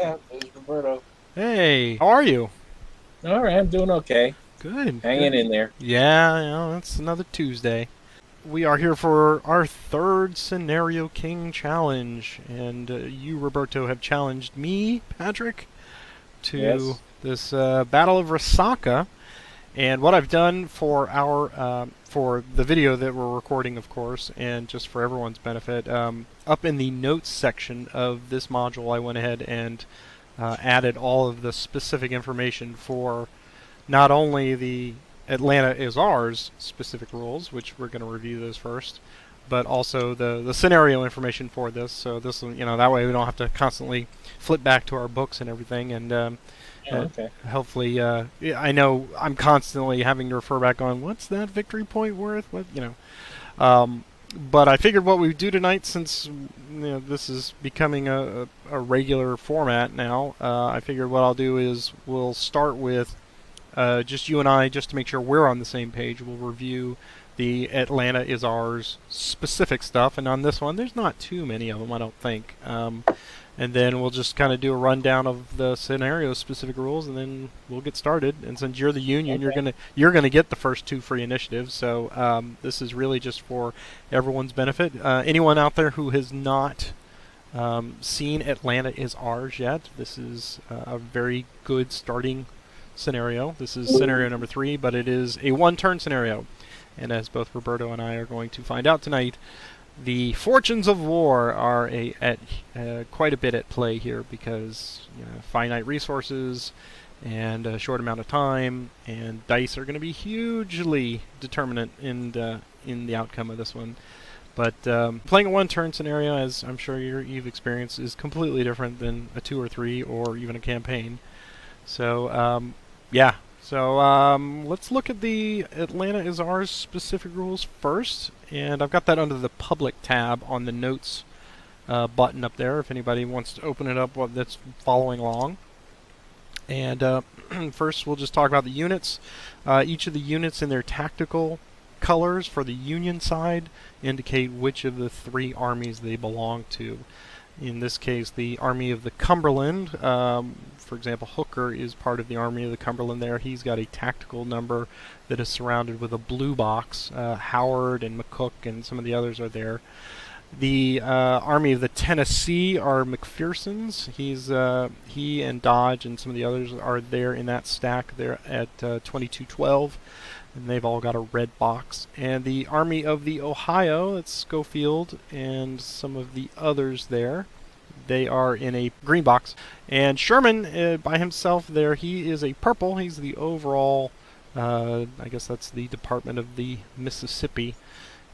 Yeah, this is Roberto. Hey, how are you? All right, I'm doing okay. Good, Hanging good. in there. Yeah, it's another Tuesday. We are here for our third Scenario King challenge, and you, Roberto, have challenged me, Patrick, to Yes. this Battle of Resaca. And what I've done for for the video that we're recording, of course, and just for everyone's benefit, up in the notes section of this module, I went ahead and added all of the specific information for not only the Atlanta is ours specific rules, which we're going to review those first, but also the scenario information for this. So this, that way we don't have to constantly flip back to our books and everything. And Oh, okay. hopefully, yeah, I know I'm constantly having to refer back on what's that victory point worth? But I figured what we would do tonight, since this is becoming a regular format now, I figured what I'll do is we'll start with just you and I, just to make sure we're on the same page. We'll review the Atlanta is ours specific stuff, and on this one, there's not too many of them, I don't think. And then we'll just kind of do a rundown of the scenario specific rules, and then we'll get started. And since you're the union, Okay. you're gonna get the first two free initiatives. So this is really just for everyone's benefit. Anyone out there who has not seen Atlanta is ours yet, this is a very good starting scenario. This is scenario number 3, but it is a one-turn scenario. And as both Roberto and I are going to find out tonight, the fortunes of war are at quite a bit at play here because finite resources and a short amount of time, and dice are going to be hugely determinant in the outcome of this one. But playing a one-turn scenario, as I'm sure you've experienced, is completely different than a 2 or 3 or even a campaign. So yeah. So let's look at the Atlanta is ours specific rules first, and I've got that under the public tab on the notes button up there. If anybody wants to open it up, that's following along. And first, we'll just talk about the units. Each of the units in their tactical colors for the Union side indicate which of the 3 armies they belong to. In this case, the Army of the Cumberland. For example, Hooker is part of the Army of the Cumberland there. He's got a tactical number that is surrounded with a blue box. Howard and McCook and some of the others are there. The Army of the Tennessee are McPherson's. He and Dodge and some of the others are there in that stack. They're at 2212, and they've all got a red box. And the Army of the Ohio, that's Schofield and some of the others there. They are in a green box. And Sherman, by himself there, he is a purple. He's the overall, I guess that's the Department of the Mississippi.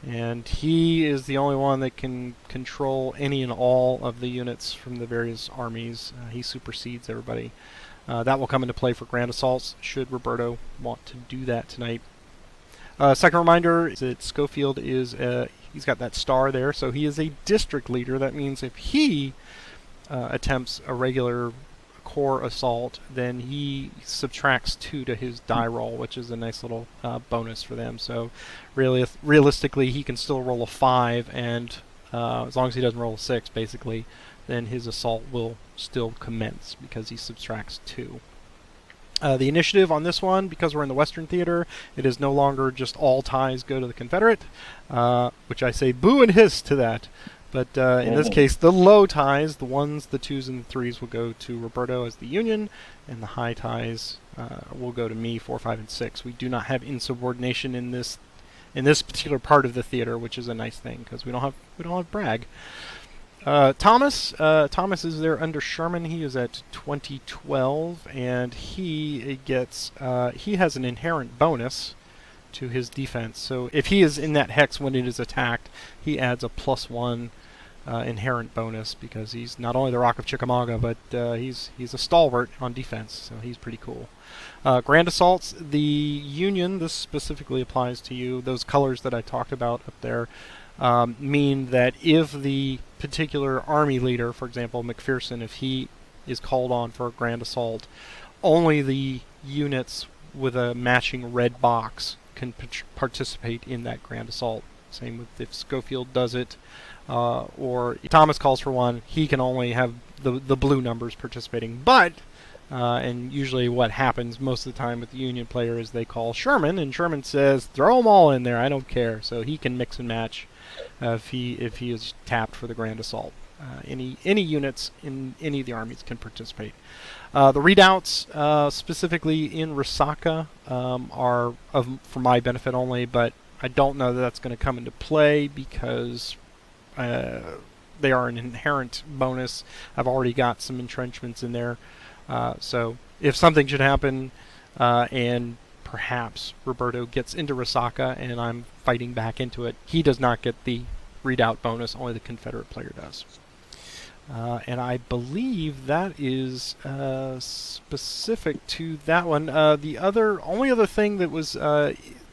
And he is the only one that can control any and all of the units from the various armies. He supersedes everybody. That will come into play for grand assaults, should Roberto want to do that tonight. Second reminder is that Schofield is, he's got that star there, so he is a district leader. That means if he attempts a regular core assault, then he subtracts 2 to his die roll, which is a nice little bonus for them. So really, realistically, he can still roll a 5, and as long as he doesn't roll a 6, basically, then his assault will still commence because he subtracts 2. The initiative on this one, because we're in the Western Theater, it is no longer just all ties go to the Confederate, which I say boo and hiss to that. But in this case, the low ties, the 1s, the 2s, and the 3s will go to Roberto as the Union, and the high ties will go to me, 4, 5, and 6. We do not have insubordination in this particular part of the theater, which is a nice thing because we don't have brag. Thomas is there under Sherman. He is at 2012, and he has an inherent bonus to his defense. So if he is in that hex when it is attacked, he adds a +1 inherent bonus because he's not only the Rock of Chickamauga, but he's a stalwart on defense, so he's pretty cool. Grand assaults, the Union, this specifically applies to you. Those colors that I talked about up there mean that if the particular army leader, for example McPherson, if he is called on for a grand assault, only the units with a matching red box can participate in that grand assault. Same with if Schofield does it. or Thomas calls for one, he can only have the blue numbers participating. But and usually what happens most of the time with the Union player is they call Sherman, and Sherman says, throw them all in there, I don't care. So he can mix and match if he is tapped for the Grand Assault. Any units in any of the armies can participate. The readouts, specifically in Resaca, are for my benefit only, but I don't know that that's going to come into play because they are an inherent bonus. I've already got some entrenchments in there. So if something should happen, and perhaps Roberto gets into Resaca and I'm fighting back into it, he does not get the readout bonus, only the Confederate player does. And I believe that is specific to that one. The only other thing that was,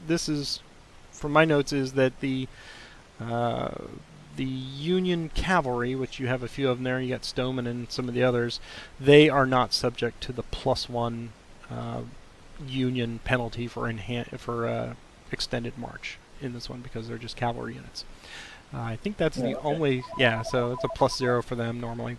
this is from my notes, is that the Union cavalry, which you have a few of them there, you got Stoneman and some of the others, they are not subject to the +1 Union penalty for extended march in this one because they're just cavalry units. I think that's the only, so it's a +0 for them normally.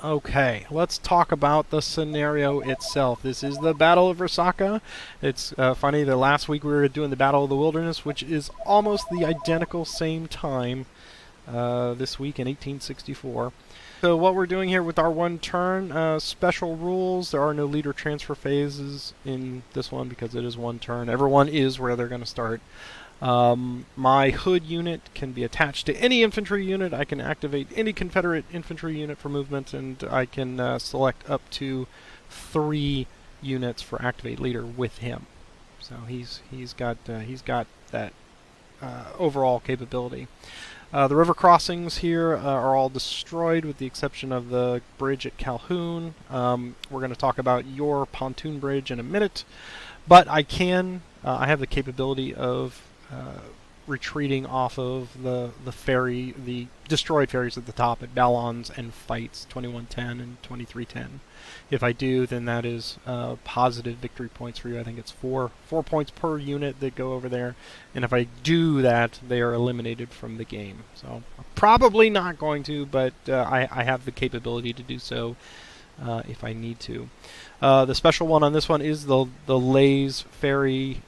Okay, let's talk about the scenario itself. This is the Battle of Resaca. It's funny that last week we were doing the Battle of the Wilderness, which is almost the identical same time this week in 1864. So what we're doing here with our one turn, special rules. There are no leader transfer phases in this one because it is one turn. Everyone is where they're going to start. My hood unit can be attached to any infantry unit. I can activate any Confederate infantry unit for movement, and I can select up to 3 units for activate leader with him. So he's got that overall capability. The river crossings here are all destroyed with the exception of the bridge at Calhoun. We're going to talk about your pontoon bridge in a minute, but I have the capability of retreating off of the ferry, the destroyed ferries at the top at Ballons and Fights 2110 and 2310. If I do, then that is positive victory points for you. I think it's 4 points per unit that go over there, and if I do that, they are eliminated from the game. So probably not going to, but I have the capability to do so if I need to. The special one on this one is the Lays ferry.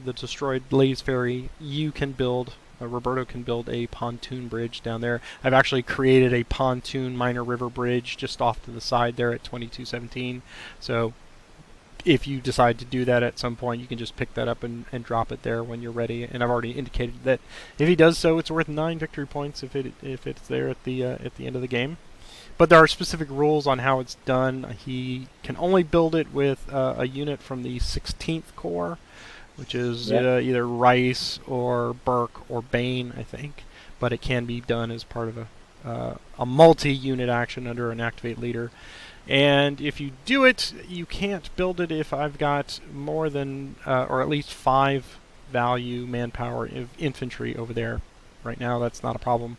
The destroyed Lays ferry. You can build, Roberto can build a pontoon bridge down there. I've actually created a pontoon minor river bridge just off to the side there at 2217. So if you decide to do that at some point, you can just pick that up and drop it there when you're ready. And I've already indicated that if he does so, it's worth 9 victory points if it's there at the end of the game. But there are specific rules on how it's done. He can only build it with a unit from the 16th Corps, which is either Rice or Burke or Bain, I think. But it can be done as part of a multi-unit action under an activate leader. And if you do it, you can't build it if I've got more than, or at least 5 value manpower infantry over there. Right now, that's not a problem.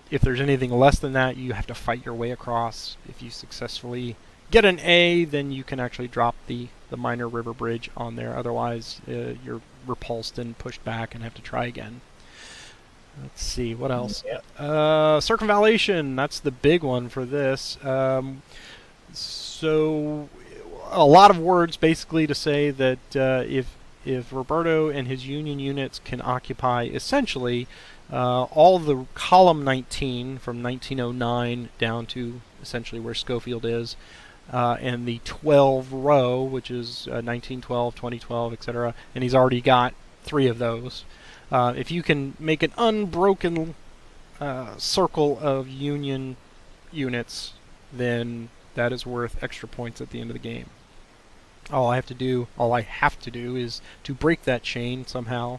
If there's anything less than that, you have to fight your way across. If you successfully get an A, then you can actually drop the minor river bridge on there. Otherwise, you're repulsed and pushed back and have to try again. Let's see, what else? Circumvallation, that's the big one for this. So, a lot of words basically to say that if Roberto and his Union units can occupy essentially all the column 19 from 1909 down to essentially where Schofield is, and the 12 row, which is 1912, 2012, etc., and he's already got 3 of those. If you can make an unbroken circle of Union units, then that is worth extra points at the end of the game. All I have to do is to break that chain somehow.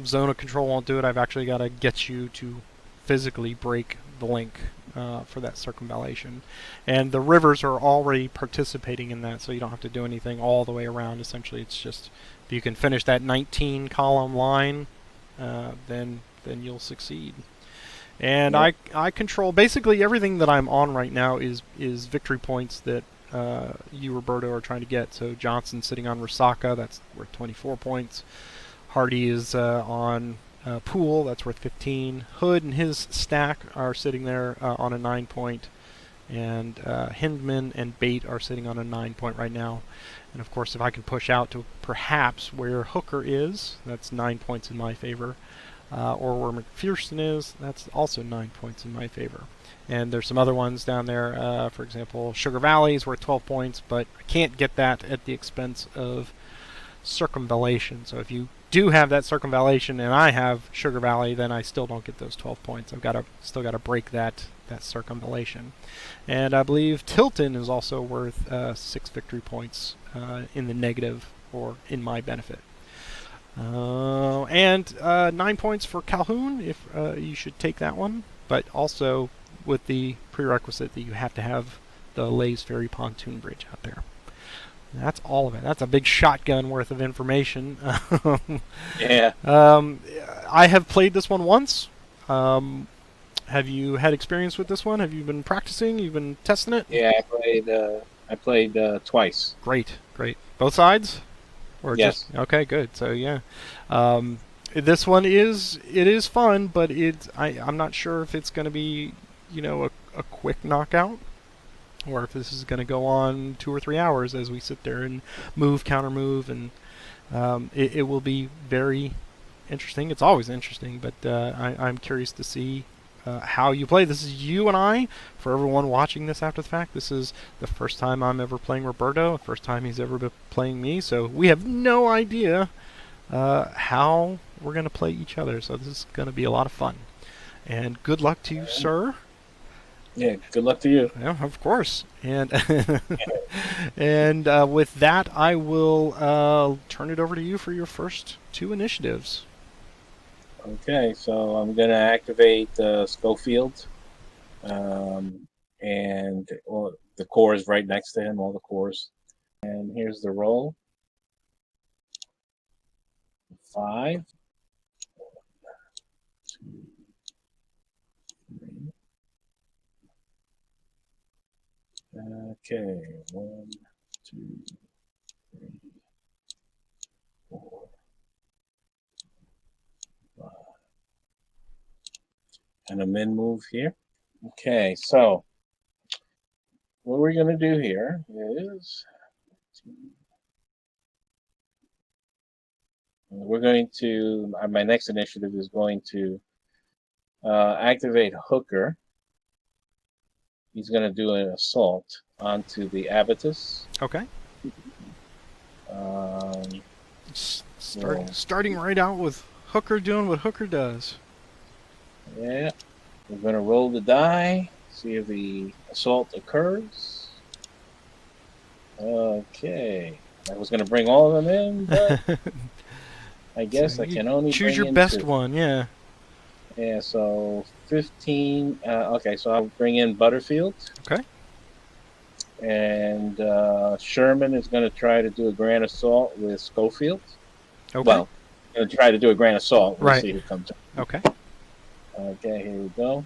Zone of control won't do it. I've actually got to get you to physically break the link for that circumvallation. And the rivers are already participating in that, so you don't have to do anything all the way around. Essentially, it's just if you can finish that 19 column line, then you'll succeed. And I control basically everything that I'm on right now is victory points that you, Roberto, are trying to get. So Johnson's sitting on Resaca, that's worth 24 points. Hardy is on Poole, that's worth 15. Hood and his stack are sitting there on a 9 point. And Hindman and Bate are sitting on a 9 point right now. And of course, if I can push out to perhaps where Hooker is, that's 9 points in my favor. Or where McPherson is, that's also 9 points in my favor. And there's some other ones down there. For example, Sugar Valley is worth 12 points, but I can't get that at the expense of circumvallation. So if you do have that circumvallation and I have Sugar Valley, then I still don't get those 12 points. Still got to break that circumvallation. And I believe Tilton is also worth 6 victory points in the negative or in my benefit. And 9 points for Calhoun, if you should take that one, but also with the prerequisite that you have to have the Lays Ferry pontoon bridge out there. That's all of it. That's a big shotgun worth of information. Yeah. I have played this one once. Have you had experience with this one? Have you been practicing? You've been testing it? Yeah, I played twice. Great. Both sides? Or Yes. Just, okay, good. So yeah, this one is fun, but I'm not sure if it's going to be a quick knockout, or if this is going to go on 2 or 3 hours as we sit there and move, counter move, and it will be very interesting. It's always interesting, but I'm curious to see how you play. This is you and I. For everyone watching this after the fact, this is the first time I'm ever playing Roberto, the first time he's ever been playing me, so we have no idea how we're going to play each other, so this is going to be a lot of fun. And good luck to you, sir. Yeah, good luck to you. Yeah, of course. And and with that, I will turn it over to you for your first 2 initiatives. Okay, so I'm going to activate Schofield. And the core is right next to him, all the cores. And here's the roll. 5, 2, 3. Okay, 1, 2, 3, 4, 5. And a min move here. Okay, so what we're going to do here is we're going to, my next initiative is going to activate Hooker. He's going to do an assault onto the Abatus. Okay. Um, Starting right out with Hooker doing what Hooker does. Yeah, we're going to roll the die, see if the assault occurs. Okay, I was going to bring all of them in, but I guess So I can only choose bring your in best 2. one. Yeah. Yeah, so 15. Okay, so I'll bring in Butterfield. Okay. And Sherman is going to try to do a grand assault with Schofield. Okay. Well, going to try to do a grand assault. We'll Right. see who comes up. Okay. Okay, here we go.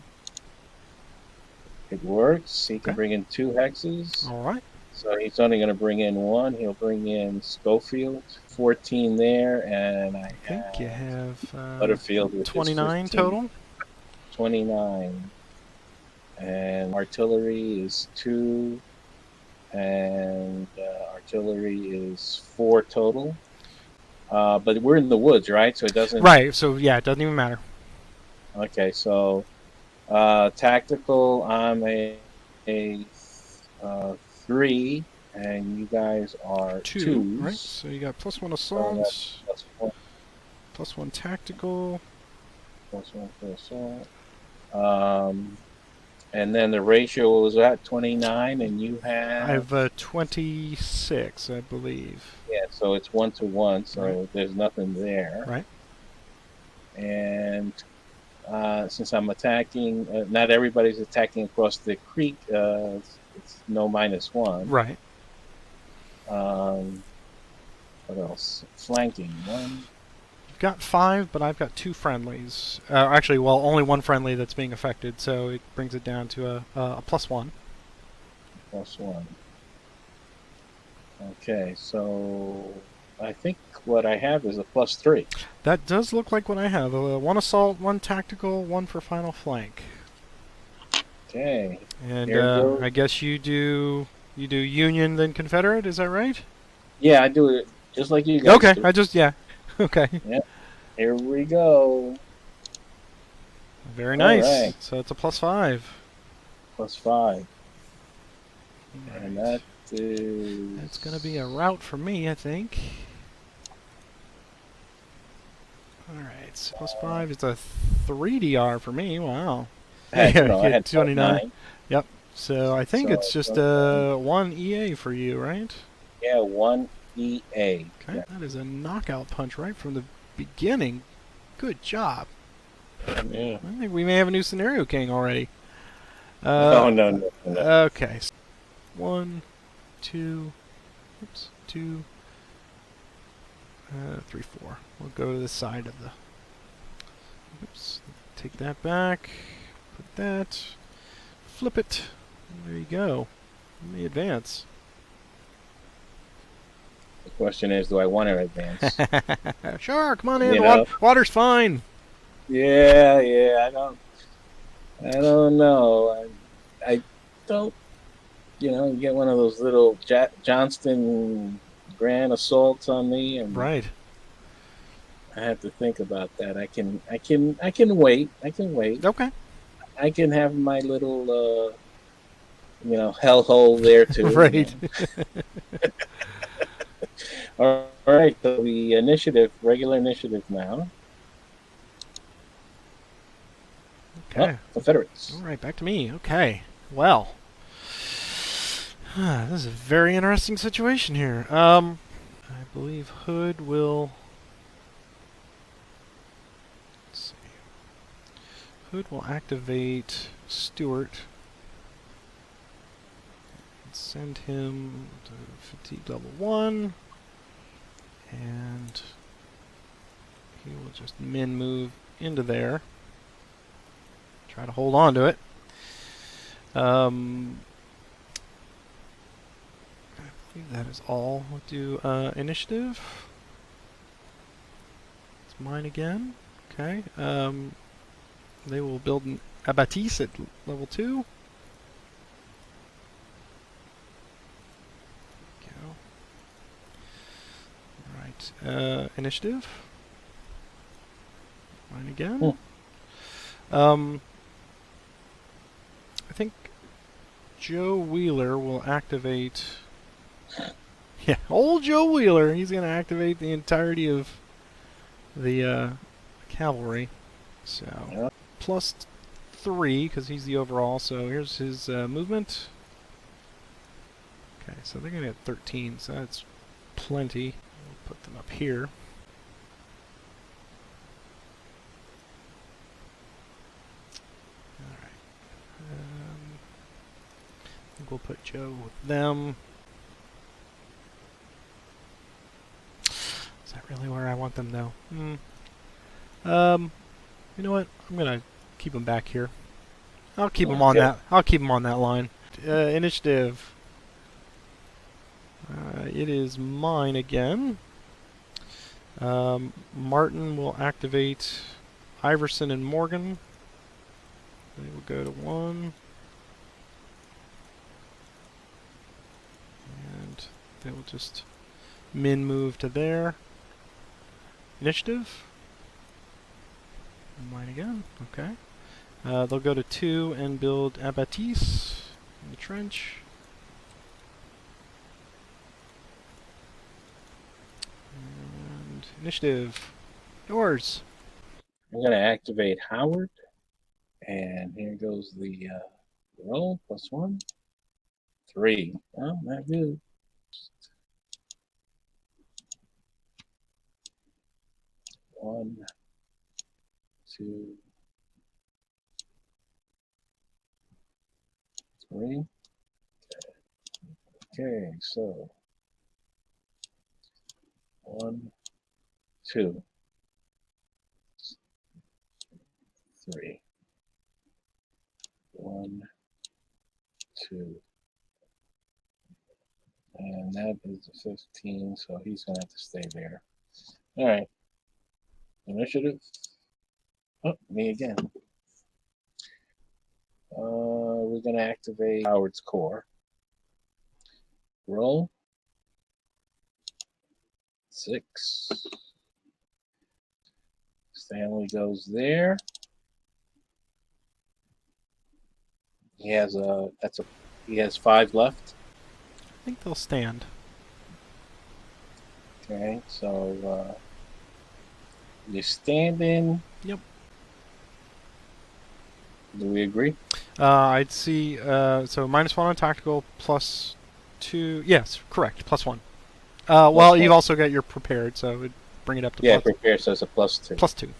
It works. He can bring in 2 hexes. All right. So he's only going to bring in 1. He'll bring in Schofield. 14 there, and I think you have Butterfield with 29 total. 29. And artillery is 2. And artillery is 4 total. But we're in the woods, right? So it doesn't... Right, so yeah, it doesn't even matter. Okay, so tactical, I'm a 3, and you guys are 2s. Right, so you got +1 assault, +1. +1 tactical. +1 for assault. And then the ratio was at 29, and you have... I have 26, I believe. Yeah, so it's 1-to-1, so Right. There's nothing there. Right. And since I'm attacking, not everybody's attacking across the creek. It's no -1. Right. What else? Flanking 1. You've got 5, but I've got 2 friendlies. Actually, well, only 1 friendly that's being affected, so it brings it down to a +1. +1. Okay, so I think what I have is a +3. That does look like what I have. One assault, one tactical, one for final flank. Okay, And here goes. I guess you do Union then Confederate. Is that right? Yeah, I do it just like you guys Okay. do. I just yeah. Okay. Yep. Here we go. Very All nice. right, So it's a +5. +5, All and right. that That's gonna be a is. route for me, I think. All right. So +5 is a 3 DR for me. Wow. I had Yeah. no, I Get had 29. 29. Yep. So I think So it's just 29. one EA for you, right? Yeah, 1 EA. Okay. Yeah. That is a knockout punch right from the beginning. Good job. Yeah. I think we may have a new scenario king already. No, no, no, no. Okay. So 1, 2, oops, 2, 3, 4. We'll go to the side of the. Oops. Take that back. Put that. Flip it. There you go. Let me advance. The question is, do I want to advance? Sure, come on in. You The know? water's fine. Yeah, yeah. I don't know. I don't. You get one of those little Johnston grand assaults on me, and Right. I have to think about that. I can wait. I can wait. Okay. I can have my little, hellhole there too. Right. All right. So the initiative, regular initiative now. Oh, Okay. All Confederates. right, back to me. Okay. Well, this is a very interesting situation here. I believe Hood will. Let's see. Hood will activate Stewart and send him to fatigue level 1, and he will just min move into there. Try to hold on to it. I believe that is all. We'll do initiative. It's mine again. Okay. They will build an abattis at level 2. Go. Alright. Initiative. Mine again. Hmm. I think Joe Wheeler will activate. Yeah, old Joe Wheeler. He's going to activate the entirety of the cavalry. So, Yeah. +3 because he's the overall. So here's his movement. Okay, so they're going to get 13, so that's plenty. We'll put them up here. Alright. I think we'll put Joe with them. Is that really where I want them, though? You know what? I'm gonna keep them back here. I'll keep them on Okay. that. I'll keep them on that line. Initiative. It is mine again. Martin will activate Iverson and Morgan. They will go to 1. And they will just min move to there. Initiative. Mine again. Okay. They'll go to 2 and build abattis in the trench. And initiative. Yours. I'm going to activate Howard, and here goes the roll +1, 3. Oh, not good. 1, 2, 3. Okay, so 1, 2, 3. 1, 2. And that is a 15, so he's going to have to stay there. All right. Initiative. Oh, me again. We're going to activate Howard's core. Roll. 6. Stanley goes there. He has he has 5 left. I think they'll stand. Okay, so you're standing. Yep. Do we agree? I'd see. So -1 on tactical, +2. Yes, correct. +1. Well, Plus you've one. also got your prepared, so it would bring it up to Yeah, prepare says a +2. +2.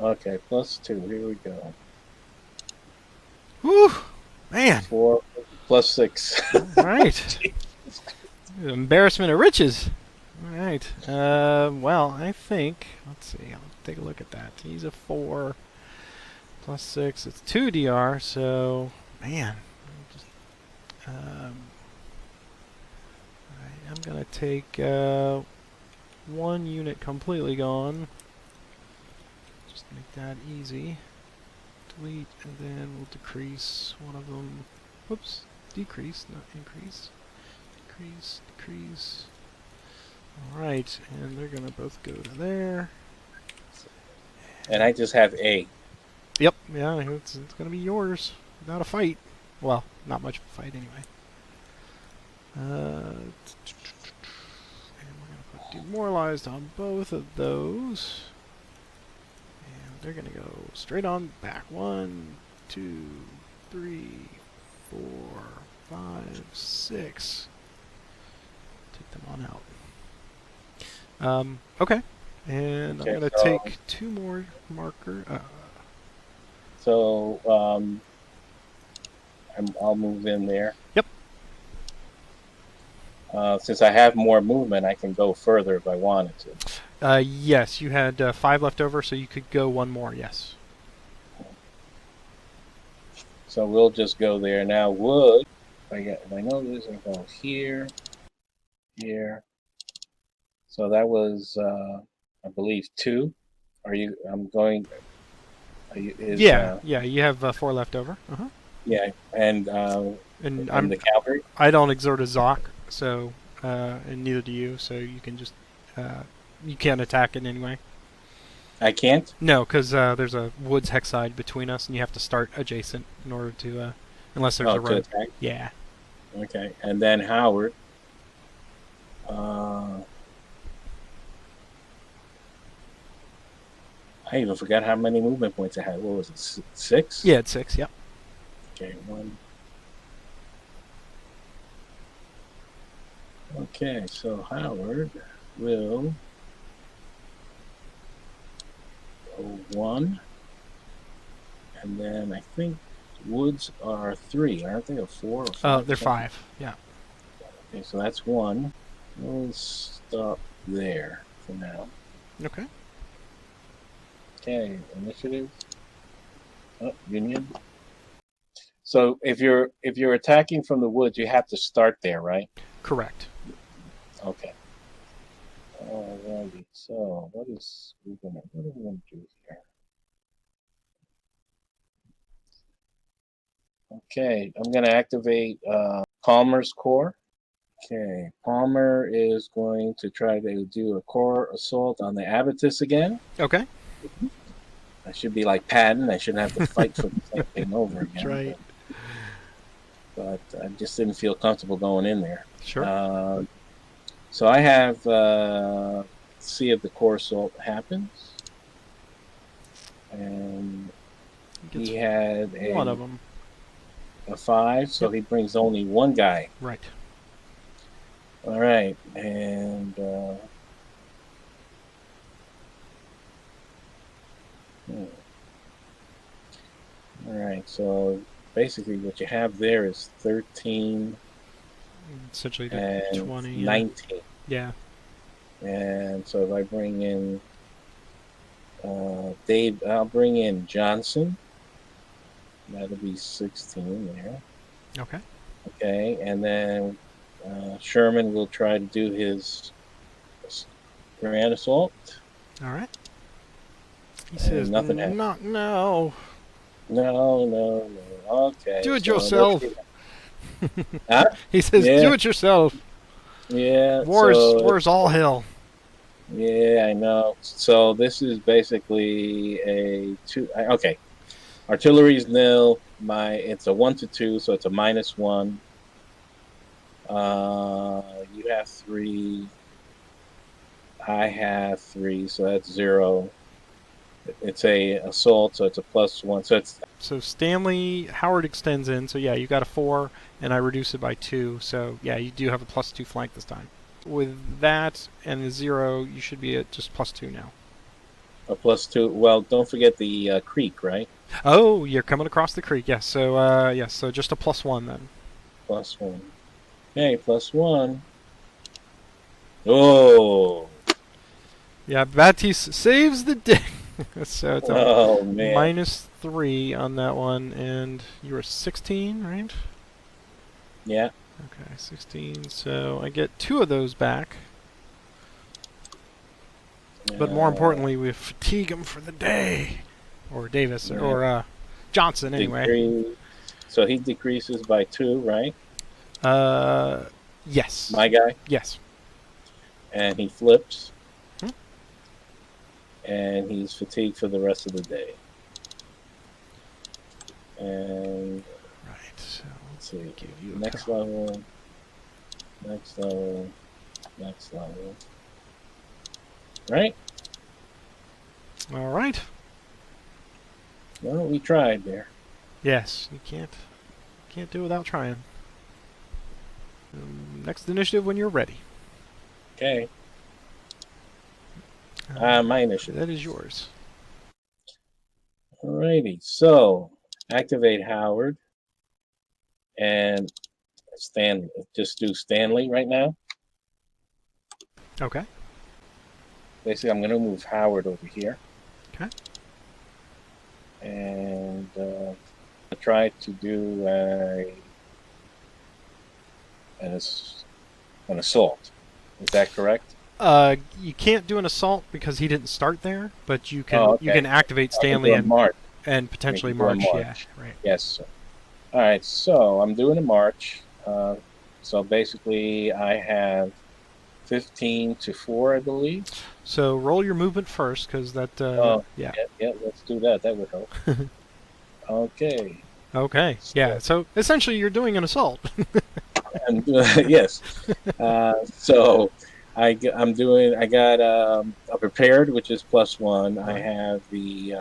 Okay, +2. Here we go. Whew, man. 4 +6. All right. Embarrassment of riches. All right. Well, I think. Let's see. I'll take a look at that. He's a 4 +6. It's 2 DR. So, man. I'm gonna take 1 unit completely gone. Just make that easy. Delete, and then we'll decrease one of them. Whoops. Decrease, not increase. Decrease, decrease. Alright, and they're gonna both go to there. And I just have A. Yep, yeah, it's gonna be yours. Without a fight. Well, not much of a fight anyway. And we're gonna put demoralized on both of those. And they're gonna go straight on back. 1, 2, 3, 4, 5, 6. Take them on out. Okay. And Okay, I'm gonna so- take 2 more marker. So I'll move in there. Yep. Since I have more movement, I can go further if I wanted to. Yes, you had 5 left over, so you could go 1 more. Yes. So we'll just go there now. Wood. If I know this, I go here, here. So that was, I believe, 2. I'm going. Yeah, you have 4 left over. Yeah, and And the cavalry. I don't exert a Zoc, so and neither do you. So you can just you can't attack it anyway. I can't. No, because there's a woods hexside between us, and you have to start adjacent in order to unless there's a to road. attack. Yeah. Okay, and then Howard. I even forgot how many movement points I had. What was it? 6? Yeah, it's 6. Yep. Okay, 1. Okay, so Howard will go 1, and then I think woods are 3, aren't they? Or 4 or 5? They're 5. Yeah. Okay, so that's 1. We'll stop there for now. Okay. Okay, initiative. Oh, Union. So if you're attacking from the woods, you have to start there, right? Correct. Okay. Alrighty. So what are we gonna do here? Okay, I'm gonna activate Palmer's core. Okay, Palmer is going to try to do a core assault on the Abatis again. Okay. I should be like Patton. I shouldn't have to fight for the same thing over again. That's right. But I just didn't feel comfortable going in there. Sure. So I have see if the core assault happens, and he had one of them. A 5, so he brings only 1 guy. Right. All right, and all right. So basically, what you have there is 13, essentially and 20, 19. Yeah. And so if I bring in Dave, I'll bring in Johnson. That'll be 16 there. Okay. Okay, and then Sherman will try to do his grand assault. All right. He And says, nothing happened. "Not no. No, no, no. Okay, Do it so let's yourself." see. Huh? He says, "Do Yeah, it yourself. yeah. So War's all hell." yeah, I know. So this is basically a two. Okay, artillery's nil. It's a 1 to 2, so it's a -1. You have 3. I have 3, so that's 0. It's a assault, so it's a +1. So it's So Stanley Howard extends in. So yeah, you got a 4, and I reduce it by 2. So yeah, you do have a +2 flank this time. With that and the 0, you should be at just +2 now. a +2. Well, don't forget the creek, right? Oh, you're coming across the creek. Yes. So yes. So just a +1 then. +1. Okay, +1. Oh, Yeah, Baptiste saves the day. So it's a oh man. -3 on that one, and you were 16, right? Yeah. Okay, 16. So I get 2 of those back. But more importantly, we fatigue him for the day. Or Davis, Yeah. or Johnson, anyway. Decrease. So he decreases by 2, right? Yes. My guy. Yes. And he flips. Hmm? And he's fatigued for the rest of the day. And Right. So let's see. give you Next level. Next level. Next level. Right? all right. Well, we tried there. Yes, you can't do it without trying. Next initiative when you're ready. Okay. My initiative. That is yours. Alrighty. So activate Howard and Stanley. Just do Stanley right now. Okay. Basically, I'm going to move Howard over here. Okay. And try to do an assault. Is that correct? You can't do an assault because he didn't start there, but you can Okay. you can activate I can Stanley do a march. and potentially I can do a march. march. Yeah, right. Yes. Sir. All right. So I'm doing a march. So basically, I have 15 to 4, I believe. So roll your movement first, because that. Yeah. Yeah. Let's do that. That would help. Okay. Okay. Yeah. So essentially, you're doing an assault. And yes. So I'm doing. I got a prepared, which is +1. I have the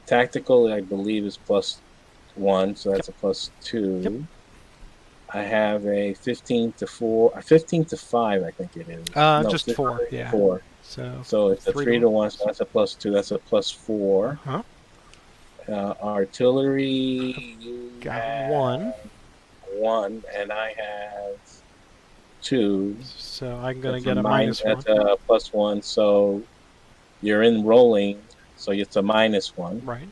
tactical, I believe, is +1, so that's a +2. Yep. I have a 15 to 4, 15 to 5, I think it is. No, Just 4. Yeah. 4. So it's a 3 to 1, so that's a +2. That's a +4. Huh? Artillery, you Got have 1. 1, and I have 2. So I'm gonna That's get a minus, -1. that's a +1, so you're in rolling, so it's a -1. Right.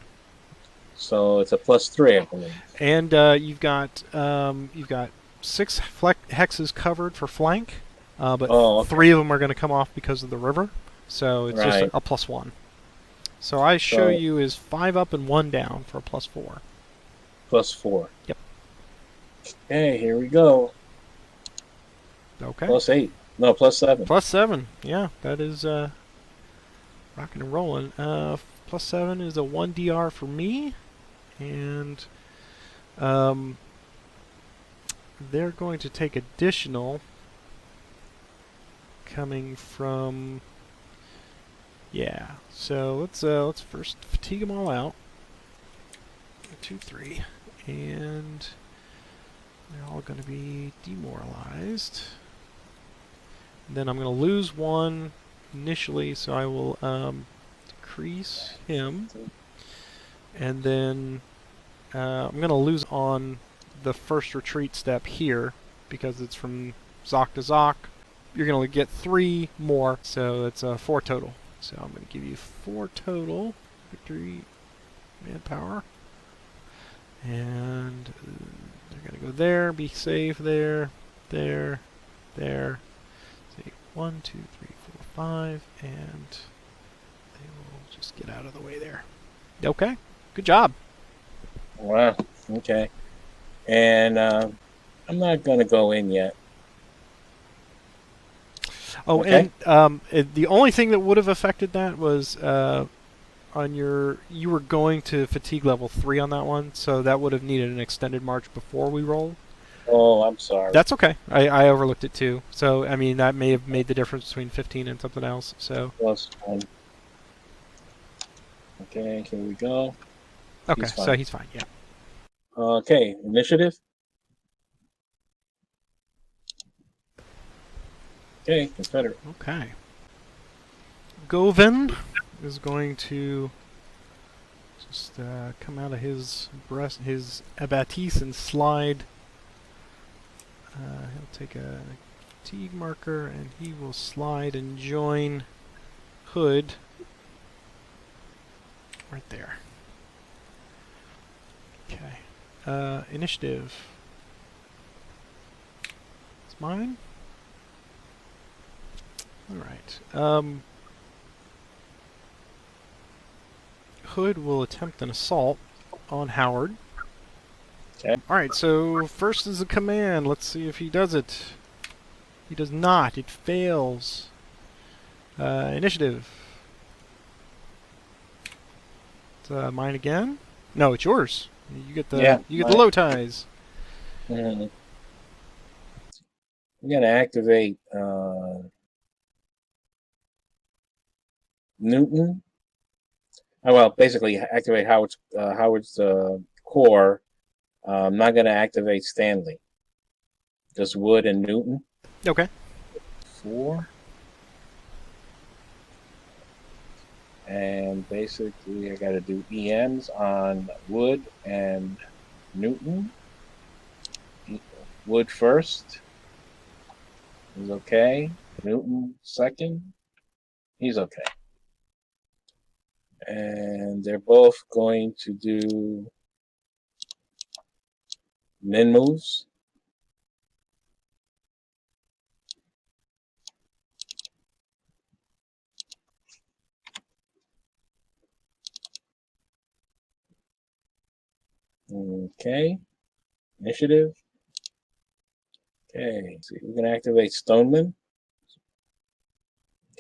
So it's a +3, I believe. And you've got 6 hexes covered for flank, but Okay. 3 of them are going to come off because of the river. So it's just a +1. So I show you is 5 up and 1 down for a +4. +4. Yep. Okay, here we go. Okay. +8. No, +7. +7. Yeah, that is rocking and rolling. +7 is a 1 DR for me, and they're going to take additional coming from. Yeah. So let's first fatigue them all out. 2, 3, and they're all going to be demoralized. Then I'm going to lose 1 initially, so I will decrease him, and then I'm going to lose on the first retreat step here because it's from Zoc to Zoc. You're going to get 3 more, so it's 4 total. So I'm going to give you 4 total victory manpower, and they're going to Go there. Be safe there. There. There. See, 1, 2, 3, 4, 5, and they will just get out of the way there. Okay. Good job. Wow. Okay. And I'm not going to go in yet. Oh, Okay. and the only thing that would have affected that was on your you were going to fatigue level 3 on that one, so that would have needed an extended march before we rolled. Oh, I'm sorry. That's okay. I overlooked it too. So I mean that may have made the difference between 15 and something else. So +1. Okay, here we go. okay, He's so fine. he's fine. Yeah. Okay, initiative. Okay, Confederate. Okay. Govan is going to just come out of his breast, his abattis, and slide. He'll take a fatigue marker and he will slide and join Hood right there. Okay. Initiative. It's mine. All right. Hood will attempt an assault on Howard. Okay. Alright, so first is a command. Let's see if he does it. He does not. It fails. Initiative. It's mine again? No, it's yours. You get the low ties. Mm-hmm. I'm going to activate Newton. Oh, well, basically activate Howard's core. I'm not going to activate Stanley. Just Wood and Newton. Okay. 4. And basically, I got to do EMs on Wood and Newton. Wood first is okay. Newton second. He's okay. And they're both going to do min moves. Okay. Initiative. Okay. So we're going to activate Stoneman.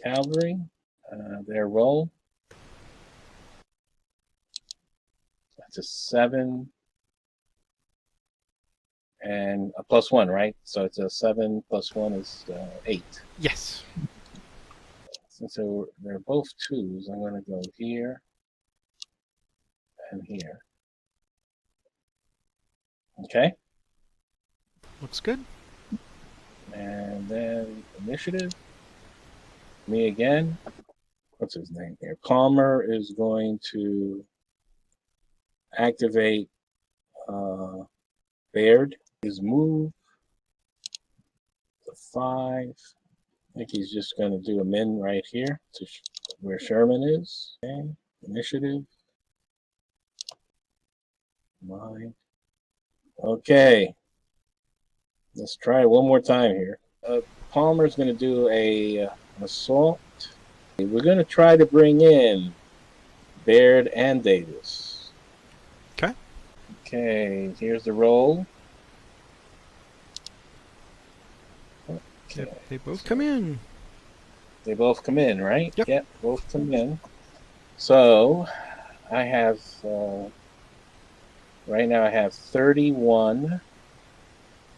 Cavalry. Their roll. That's a 7. And a +1, right? So it's a 7 + 1 is 8. Yes. Since they're both 2s, I'm going to go here and here. Okay. Looks good. And then initiative. Me again. What's his name here? Palmer is going to activate Baird. His move. The 5. I think he's just going to do a min right here to where Sherman is. Okay. Initiative. Mine. Okay. Let's try it one more time here. Palmer's going to do an assault. We're going to try to bring in Baird and Davis. Okay. Okay, here's the roll. Okay. They both come in. They both come in, right? Yep. Both come in. So I have, right now I have 31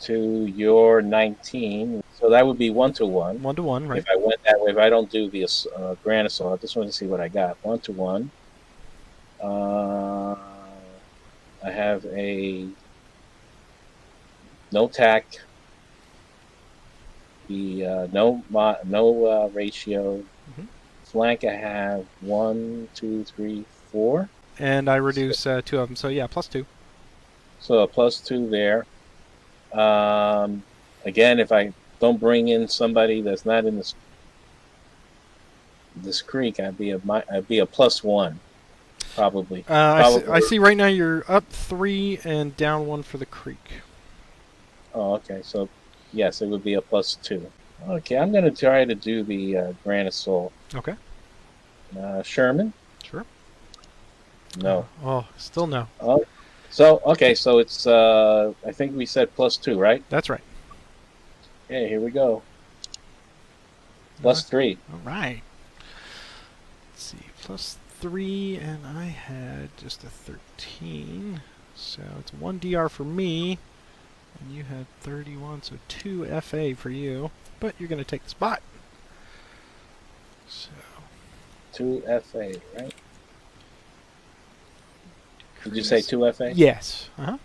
to your 19. So that would be 1-1. 1-1, right? If I went that way, if I don't do the grand assault, I just want to see what I got. 1-1. I have a no tack. The no ratio. Mm-hmm. Flank I have 1, 2, 3, 4. And I reduce 2 of them, so yeah, +2. So a +2 there. Again, if I don't bring in somebody that's not in this creek, I'd be a +1, probably. I see right now you're up 3 and down 1 for the creek. Oh, okay. So, yes, it would be a +2. Okay, I'm going to try to do the Grand Assault. Okay. Sherman? Sure. No. Oh, still no. Oh, so okay, so it's I think we said +2, right? That's right. Okay, here we go. Uh, +3. all right. Let's see. +3, and I had just a 13. So it's 1 DR for me, and you had 31, so 2 FA for you. But you're going to take the spot. So 2 FA, right? Did you say increase. 2 FA? Yes. Uh-huh.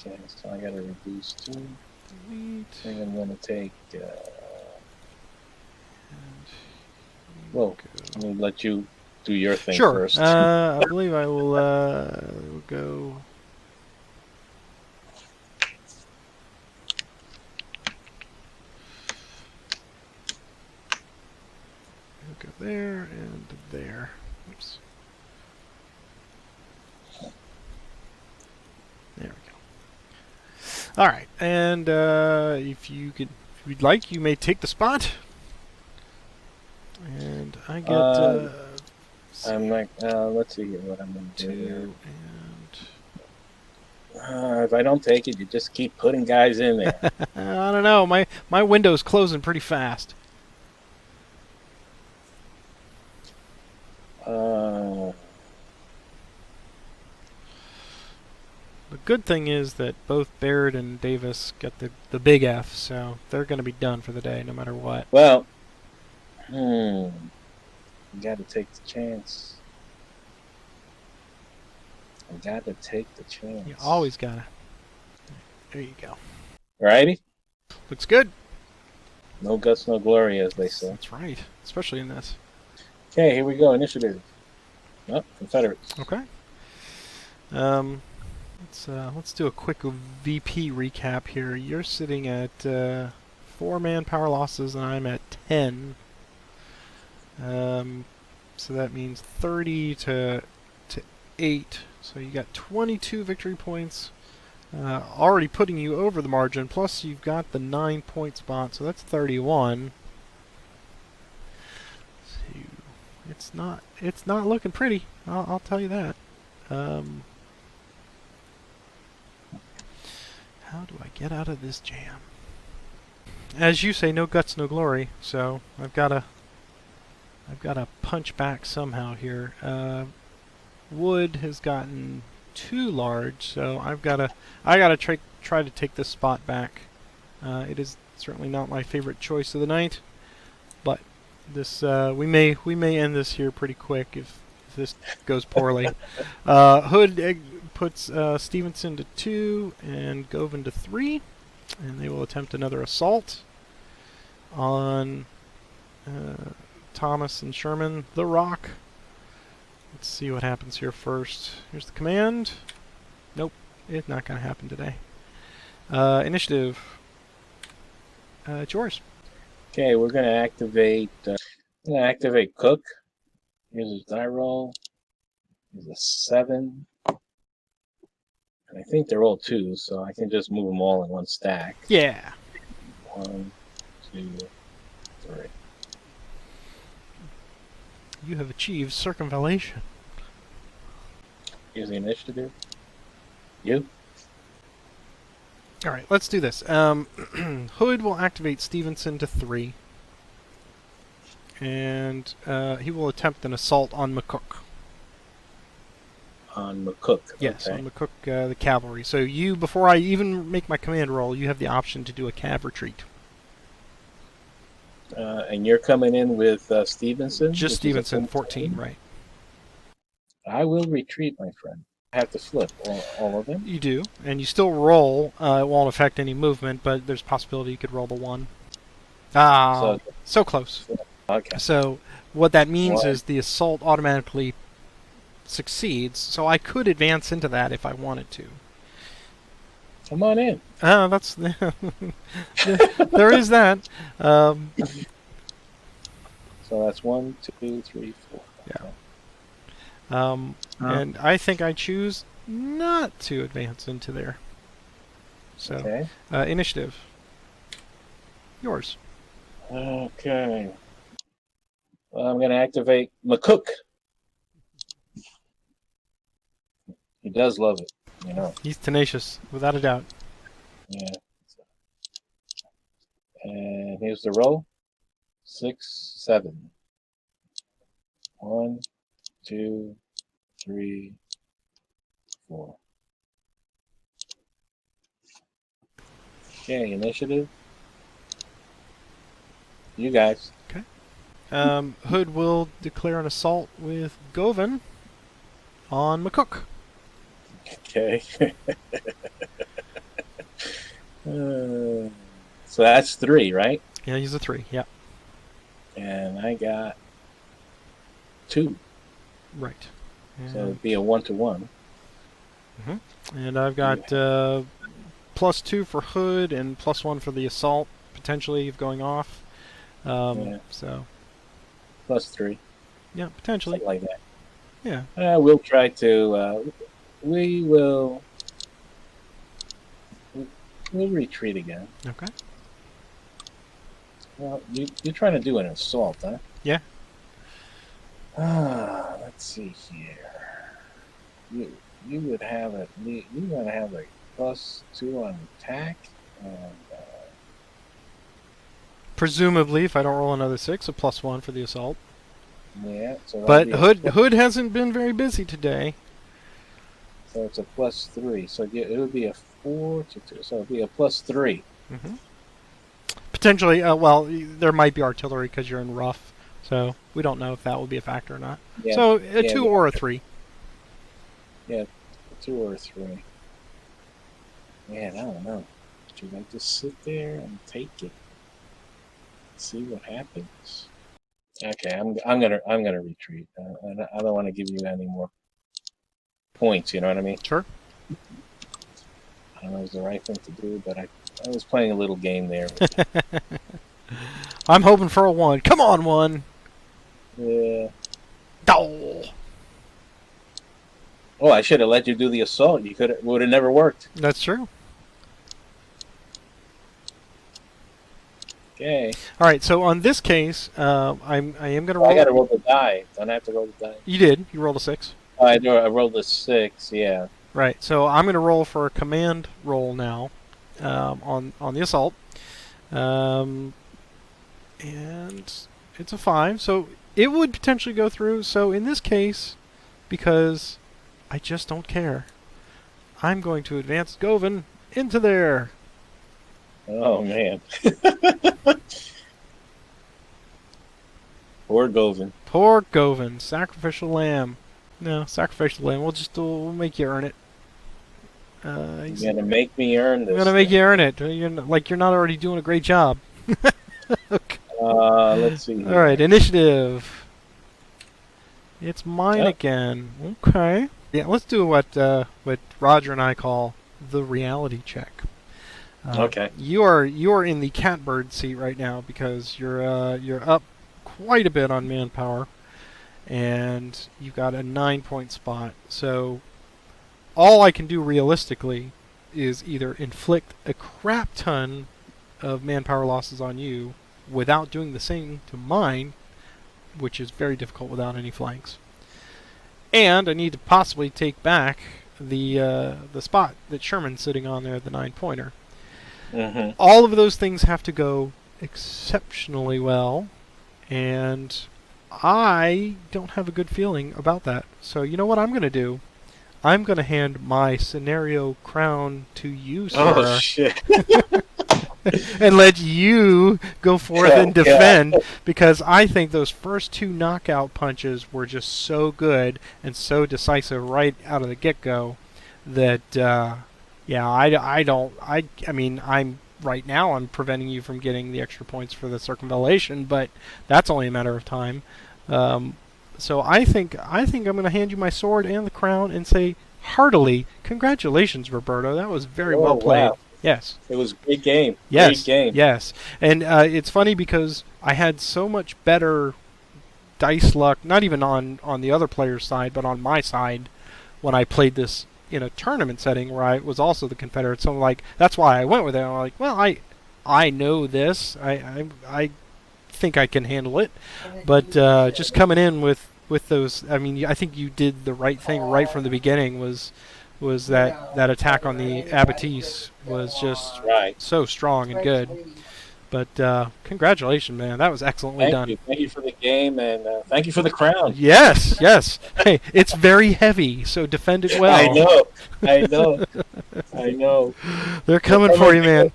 Okay, so I got to reduce 2. Delete. I think I'm going to take. And Whoa, go. let me let you do your thing Sure. first. I believe I will we'll go. We'll go there and there. Oops. There we go. All right, and if you'd like, you may take the spot. And I get I'm like, let's see here what I'm going to do here. 2 If I don't take it, you just keep putting guys in there. and I don't know. My window's closing pretty fast. Uh, The good thing is that both Baird and Davis get the big F, so they're going to be done for the day no matter what. well, you got to take the chance. I got to take the chance. You always gotta. There you go. Righty? Looks good. No guts, no glory, as they say. That's right, especially in this. Okay, here we go. Initiative. Oh, Confederates. Okay. Let's do a quick VP recap here. You're sitting at 4 manpower losses, and I'm at 10. So that means 30 to 8. So you got 22 victory points, already putting you over the margin. Plus you've got the 9-point spot, so that's 31. So it's not looking pretty. I'll tell you that. How do I get out of this jam? As you say, no guts, no glory. So I've got to punch back somehow here. Wood has gotten too large, so I gotta try to take this spot back. It is certainly not my favorite choice of the night, but this we may end this here pretty quick if this goes poorly. Hood puts Stevenson to 2 and Govan to 3, and they will attempt another assault on Thomas and Sherman. The Rock. Let's see what happens here first. Here's the command. Nope, it's not going to happen today. Initiative. It's yours. Okay, we're going to activate. Cook. Here's his die roll. Here's a 7. And I think they're all 2s, so I can just move them all in one stack. Yeah. 1, 2, 3. You have achieved circumvallation. Here's the initiative. You? All right, let's do this. Hood will activate Stevenson to 3, and he will attempt an assault on McCook. On McCook. Yes, okay. on McCook, the cavalry. So you, before I even make my command roll, you have the option to do a cav retreat. And you're coming in with Stevenson? Just Stevenson, 14, right? I will retreat, my friend. I have to flip all of them. You do, and you still roll. It won't affect any movement, but there's a possibility you could roll the 1. Ah, so close. Okay. So what that means is the assault automatically succeeds, so I could advance into that if I wanted to. Come on in. That's there is that. So that's 1, 2, 3, 4. Yeah. And I think I choose not to advance into there. So, Okay. initiative. Yours. Okay. Well, I'm going to activate McCook. He does love it, you know. He's tenacious, without a doubt. Yeah. And here's the roll. 6, 7. 1, 2, 3, 4. Okay, initiative. You guys. Okay. Hood will declare an assault with Govan on McCook. Okay. So that's 3, right? Yeah, he's a 3. Yeah. And I got 2. Right. So it'd be a 1-to-1. And I've got +2 for Hood and +1 for the assault, potentially, of going off. So. +3. Yeah, potentially. Something like that. Yeah. We'll try to. We'll retreat again. Okay. Well, you're trying to do an assault, huh? Yeah. Let's see here. You would have you want to have a +2 on attack, and Presumably, if I don't roll another 6, a +1 for the assault. yeah. So But Hood hasn't been very busy today. So it's a +3. So it would be a 4 to 2. So it'd be a +3. Potentially, well, there might be artillery because you're in rough, so we don't know if that will be a factor or not. Yeah. So a 2 or a 3. Yeah, a 2 or a 3. Man, I don't know. Should I just sit there and take it? See what happens. Okay, I'm gonna retreat. I don't want to give you any more points. You know what I mean? Sure. I don't know if it's the right thing to do, but I was playing a little game there. I'm hoping for a 1. Come on, 1. Yeah. Oh. Oh, I should have let you do the assault. Would have never worked. That's true. Okay. All right. So on this case, I am going to roll. I got to roll the die. Don't I have to roll the die? You did. You rolled a 6. I rolled a 6. Yeah. Right. So I'm going to roll for a command roll now, on the assault, and it's a 5. So it would potentially go through. So in this case, because I just don't care, I'm going to advance Govan into there. Oh man. Poor Govan. Poor Govan. Sacrificial lamb. No, sacrificial lamb. We'll make you earn it. You're gonna make me earn this. I'm gonna make you earn it. You're not already doing a great job. Okay. Let's see. All right, initiative. It's mine again. Okay. Yeah, let's do what Roger and I call the reality check. Okay. You are in the catbird seat right now because you're up quite a bit on manpower, and you've got a 9-point spot. So all I can do realistically is either inflict a crap ton of manpower losses on you without doing the same to mine, which is very difficult without any flanks. And I need to possibly take back the spot that Sherman's sitting on there, the 9-pointer. Mm-hmm. All of those things have to go exceptionally well, and I don't have a good feeling about that. So you know what I'm going to do? I'm going to hand my scenario crown to you, sir. Oh, shit. And let you go forth and defend, because I think those first 2 knockout punches were just so good and so decisive right out of the get-go that, I mean, I'm preventing you from getting the extra points for the circumvallation, but that's only a matter of time. So I think I'm going to hand you my sword and the crown and say heartily, congratulations, Roberto. That was very well played. Wow. Yes. It was a great game. Yes. Great game. Yes. And it's funny because I had so much better dice luck, not even on the other player's side, but on my side, when I played this in a tournament setting where I was also the Confederate. So I'm like, that's why I went with it. I'm like, well, I know this. I think I can handle it. But just coming in with those, I mean, I think you did the right thing right from the beginning. Was that attack on the Abattis was just Right. so strong and good. But congratulations, man. That was excellently Thank done. you. Thank you for the game, and thank you for the crown. Yes, yes. Hey, it's very heavy, so defend it well. I know. I know. I know. They're coming for you, man.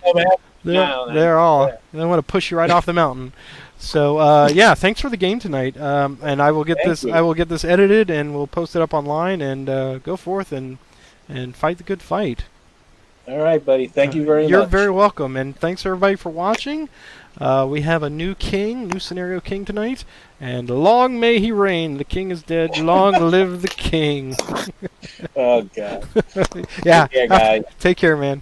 They're Now, they're all. yeah. They want to push you right off the mountain. So yeah, thanks for the game tonight. And I will get Thank this. you. I will get this edited, and we'll post it up online. And go forth and fight the good fight. All right, buddy. Thank you very much. You're very welcome, and thanks everybody for watching. We have a new scenario king tonight, and long may he reign. The king is dead. Long live the king. Oh God. Yeah. Take care, guys. Take care, man.